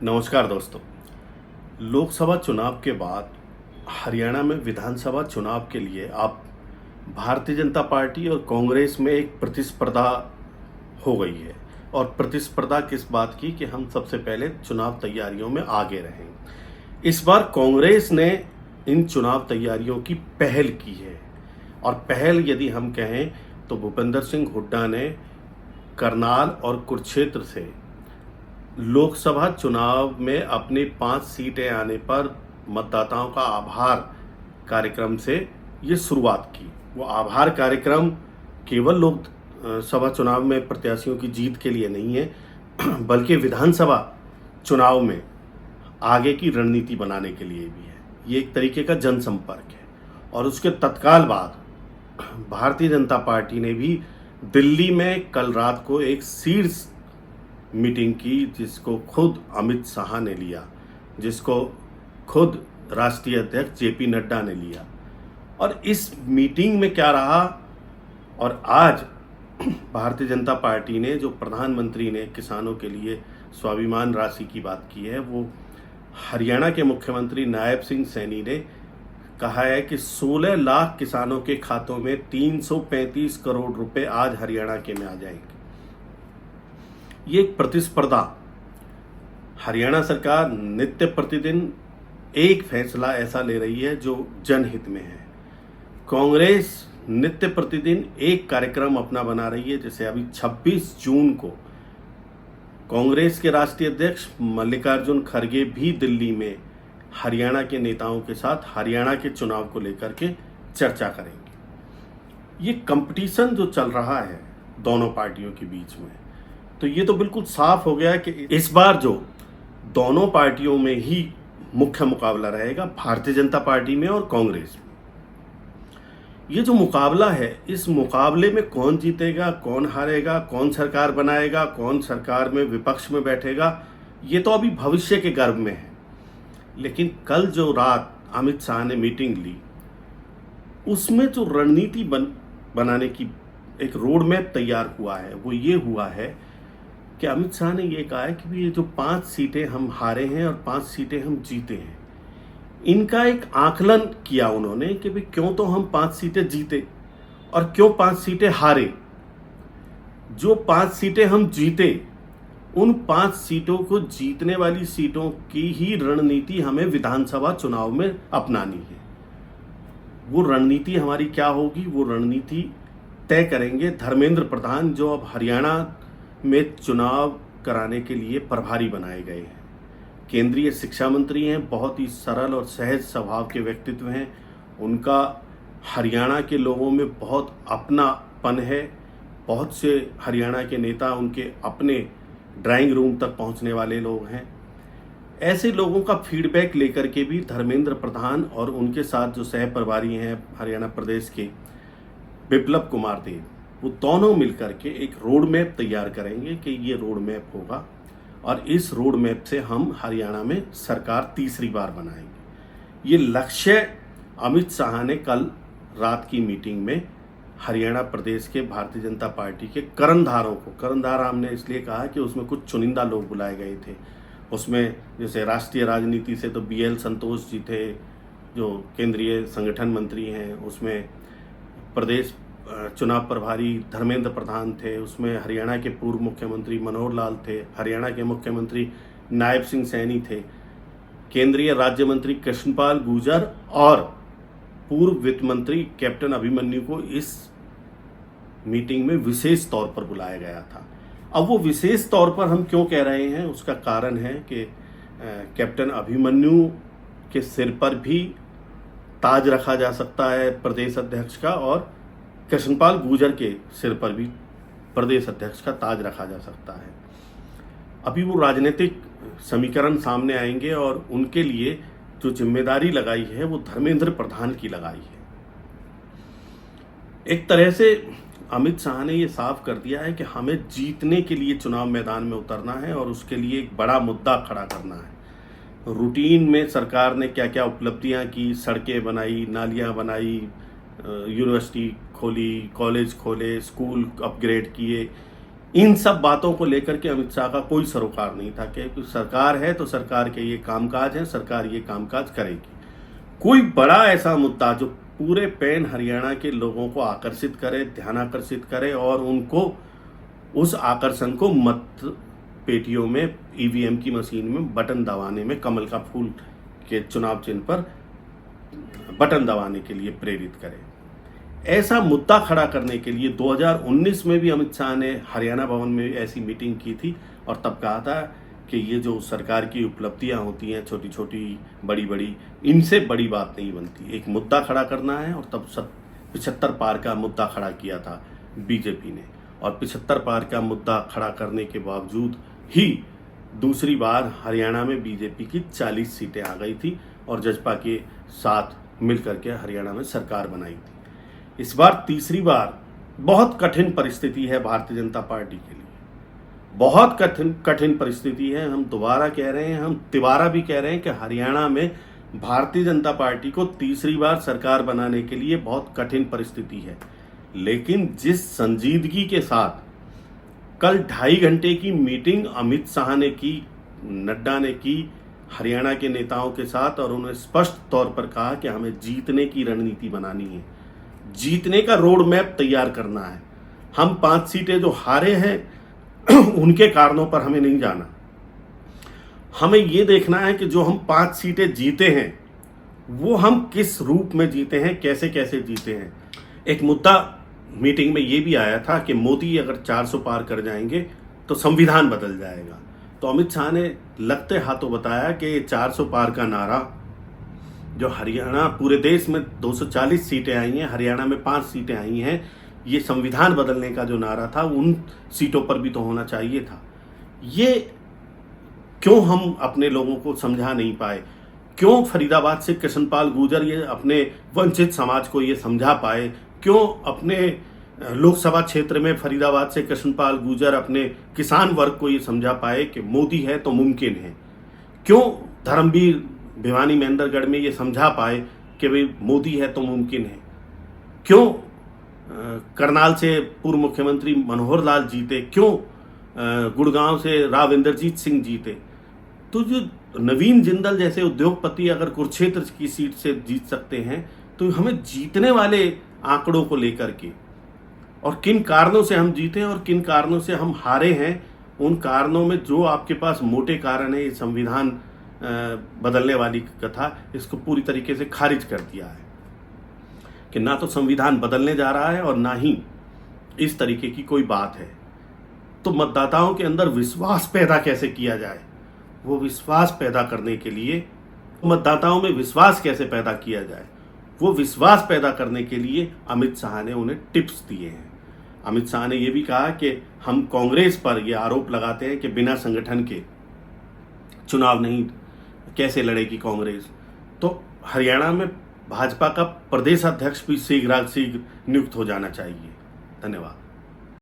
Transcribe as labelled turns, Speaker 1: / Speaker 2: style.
Speaker 1: नमस्कार दोस्तों। लोकसभा चुनाव के बाद हरियाणा में विधानसभा चुनाव के लिए अब भारतीय जनता पार्टी और कांग्रेस में एक प्रतिस्पर्धा हो गई है। और प्रतिस्पर्धा किस बात की कि हम सबसे पहले चुनाव तैयारियों में आगे रहें। इस बार कांग्रेस ने इन चुनाव तैयारियों की पहल की है। और पहल यदि हम कहें तो भूपेंद्र सिंह हुड्डा ने करनाल और कुरुक्षेत्र से लोकसभा चुनाव में अपनी 5 सीटें आने पर मतदाताओं का आभार कार्यक्रम से ये शुरुआत की। वो आभार कार्यक्रम केवल लोकसभा चुनाव में प्रत्याशियों की जीत के लिए नहीं है, बल्कि विधानसभा चुनाव में आगे की रणनीति बनाने के लिए भी है। ये एक तरीके का जनसंपर्क है। और उसके तत्काल बाद भारतीय जनता पार्टी ने भी दिल्ली में कल रात को एक शीर्ष मीटिंग की, जिसको खुद अमित शाह ने लिया, जिसको खुद राष्ट्रीय अध्यक्ष जेपी नड्डा ने लिया। और इस मीटिंग में क्या रहा, और आज भारतीय जनता पार्टी ने, जो प्रधानमंत्री ने किसानों के लिए स्वाभिमान राशि की बात की है, वो हरियाणा के मुख्यमंत्री नायब सिंह सैनी ने कहा है कि 16 लाख किसानों के खातों में 335 करोड़ रुपए आज हरियाणा के में आ जाएंगे। ये एक प्रतिस्पर्धा। हरियाणा सरकार नित्य प्रतिदिन एक फैसला ऐसा ले रही है जो जनहित में है। कांग्रेस नित्य प्रतिदिन एक कार्यक्रम अपना बना रही है। जैसे अभी 26 जून को कांग्रेस के राष्ट्रीय अध्यक्ष मल्लिकार्जुन खड़गे भी दिल्ली में हरियाणा के नेताओं के साथ हरियाणा के चुनाव को लेकर के चर्चा करेंगे। ये कंपटीशन जो चल रहा है दोनों पार्टियों के बीच में, तो ये तो बिल्कुल साफ हो गया कि इस बार जो दोनों पार्टियों में ही मुख्य मुकाबला रहेगा, भारतीय जनता पार्टी में और कांग्रेस में। ये जो मुकाबला है, इस मुकाबले में कौन जीतेगा, कौन हारेगा, कौन सरकार बनाएगा, कौन सरकार में विपक्ष में बैठेगा, ये तो अभी भविष्य के गर्भ में है। लेकिन कल जो रात अमित शाह ने मीटिंग ली, उसमें जो रणनीति बनाने की एक रोड मैप तैयार हुआ है, वो ये हुआ है कि अमित शाह ने ये कहा है कि ये जो 5 सीटें हम हारे हैं और 5 सीटें हम जीते हैं, इनका एक आकलन किया उन्होंने कि भाई क्यों तो हम 5 सीटें जीते और क्यों 5 सीटें हारे। जो 5 सीटें हम जीते, उन 5 सीटों को जीतने वाली सीटों की ही रणनीति हमें विधानसभा चुनाव में अपनानी है। वो रणनीति हमारी क्या होगी, वो रणनीति तय करेंगे धर्मेंद्र प्रधान, जो अब हरियाणा में चुनाव कराने के लिए प्रभारी बनाए गए हैं। केंद्रीय शिक्षा मंत्री हैं, बहुत ही सरल और सहज स्वभाव के व्यक्तित्व हैं। उनका हरियाणा के लोगों में बहुत अपनापन है। बहुत से हरियाणा के नेता उनके अपने ड्राइंग रूम तक पहुंचने वाले लोग हैं। ऐसे लोगों का फीडबैक लेकर के भी धर्मेंद्र प्रधान और उनके साथ जो सह प्रभारी हैं हरियाणा प्रदेश के बिप्लब कुमार देव, वो दोनों मिलकर के एक रोड मैप तैयार करेंगे कि ये रोड मैप होगा और इस रोड मैप से हम हरियाणा में सरकार तीसरी बार बनाएंगे। ये लक्ष्य अमित शाह ने कल रात की मीटिंग में हरियाणा प्रदेश के भारतीय जनता पार्टी के कर्णधारों को, कर्णधार हमने इसलिए कहा कि उसमें कुछ चुनिंदा लोग बुलाए गए थे। उसमें जैसे राष्ट्रीय राजनीति से तो BL संतोष जी थे, जो केंद्रीय संगठन मंत्री हैं। उसमें प्रदेश चुनाव प्रभारी धर्मेंद्र प्रधान थे। उसमें हरियाणा के पूर्व मुख्यमंत्री मनोहर लाल थे। हरियाणा के मुख्यमंत्री नायब सिंह सैनी थे। केंद्रीय राज्य मंत्री कृष्णपाल गुर्जर और पूर्व वित्त मंत्री कैप्टन अभिमन्यु को इस मीटिंग में विशेष तौर पर बुलाया गया था। अब वो विशेष तौर पर हम क्यों कह रहे हैं, उसका कारण है कि कैप्टन अभिमन्यु के सिर पर भी ताज रखा जा सकता है प्रदेश अध्यक्ष का, और कृष्णपाल गुर्जर के सिर पर भी प्रदेश अध्यक्ष का ताज रखा जा सकता है। अभी वो राजनीतिक समीकरण सामने आएंगे और उनके लिए जो जिम्मेदारी लगाई है वो धर्मेंद्र प्रधान की लगाई है। एक तरह से अमित शाह ने ये साफ कर दिया है कि हमें जीतने के लिए चुनाव मैदान में उतरना है और उसके लिए एक बड़ा मुद्दा खड़ा करना है। रूटीन में सरकार ने क्या क्या उपलब्धियां की, सड़कें बनाई, नालियां बनाई, यूनिवर्सिटी खोली, कॉलेज खोले, स्कूल अपग्रेड किए, इन सब बातों को लेकर के अमित शाह का कोई सरोकार नहीं था कि सरकार है तो सरकार के ये कामकाज है, सरकार ये कामकाज करेगी। कोई बड़ा ऐसा मुद्दा जो पूरे पैन हरियाणा के लोगों को आकर्षित करे, ध्यान आकर्षित करे और उनको उस आकर्षण को मत पेटियों में, ईवीएम की मशीन में बटन दबाने में, कमल का फूल के चुनाव चिन्ह पर बटन दबाने के लिए प्रेरित करे। ऐसा मुद्दा खड़ा करने के लिए 2019 में भी अमित शाह ने हरियाणा भवन में ऐसी मीटिंग की थी और तब कहा था कि ये जो सरकार की उपलब्धियां होती हैं, छोटी छोटी बड़ी बड़ी, इनसे बड़ी बात नहीं बनती। एक मुद्दा खड़ा करना है और तब 75 पार का मुद्दा खड़ा किया था बीजेपी ने, और 75 पार का मुद्दा खड़ा करने के बावजूद ही दूसरी बार हरियाणा में बीजेपी की 40 सीटें आ गई थी और जजपा के साथ मिलकर के हरियाणा में सरकार बनाई थी। इस बार तीसरी बार बहुत कठिन परिस्थिति है भारतीय जनता पार्टी के लिए, बहुत कठिन परिस्थिति है। हम दोबारा कह रहे हैं, हम तिबारा भी कह रहे हैं कि हरियाणा में भारतीय जनता पार्टी को तीसरी बार सरकार बनाने के लिए बहुत कठिन परिस्थिति है। लेकिन जिस संजीदगी के साथ कल 2.5 घंटे की मीटिंग अमित शाह ने की, नड्डा ने की हरियाणा के नेताओं के साथ, और उन्होंने स्पष्ट तौर पर कहा कि हमें जीतने की रणनीति बनानी है, जीतने का रोड मैप तैयार करना है। हम 5 सीटें जो हारे हैं उनके कारणों पर हमें नहीं जाना, हमें ये देखना है कि जो हम 5 सीटें जीते हैं वो हम किस रूप में जीते हैं, कैसे कैसे जीते हैं। एक मुद्दा मीटिंग में ये भी आया था कि मोदी अगर 400 पार कर जाएंगे तो संविधान बदल जाएगा। तो अमित शाह ने लगते हाथों बताया कि 400 पार का नारा जो हरियाणा, पूरे देश में 240 सीटें आई हैं, हरियाणा में 5 सीटें आई हैं, ये संविधान बदलने का जो नारा था उन सीटों पर भी तो होना चाहिए था। ये क्यों हम अपने लोगों को समझा नहीं पाए? क्यों फरीदाबाद से कृष्णपाल गुर्जर ये अपने वंचित समाज को ये समझा पाए? क्यों अपने लोकसभा क्षेत्र में फरीदाबाद से कृष्णपाल गुर्जर अपने किसान वर्ग को ये समझा पाए कि मोदी है तो मुमकिन है? क्यों धर्मवीर भिवानी महेंद्रगढ़ में ये समझा पाए कि भाई मोदी है तो मुमकिन है? क्यों करनाल से पूर्व मुख्यमंत्री मनोहर लाल जीते? क्यों गुड़गांव से राव इंद्रजीत सिंह जीते? तो जो नवीन जिंदल जैसे उद्योगपति अगर कुरुक्षेत्र की सीट से जीत सकते हैं तो हमें जीतने वाले आंकड़ों को लेकर के, और किन कारणों से हम जीते और किन कारणों से हम हारे हैं, उन कारणों में जो आपके पास मोटे कारण है, ये संविधान बदलने वाली कथा, इसको पूरी तरीके से खारिज कर दिया है कि ना तो संविधान बदलने जा रहा है और ना ही इस तरीके की कोई बात है। तो मतदाताओं के अंदर विश्वास पैदा कैसे किया जाए, वो विश्वास पैदा करने के लिए, मतदाताओं में विश्वास कैसे पैदा किया जाए, वो विश्वास पैदा करने के लिए अमित शाह ने उन्हें टिप्स दिए हैं। अमित शाह ने यह भी कहा कि हम कांग्रेस पर यह आरोप लगाते हैं कि बिना संगठन के चुनाव नहीं, कैसे लड़ेगी कांग्रेस। तो हरियाणा में भाजपा का प्रदेश अध्यक्ष भी शीघ्र नियुक्त हो जाना चाहिए। धन्यवाद।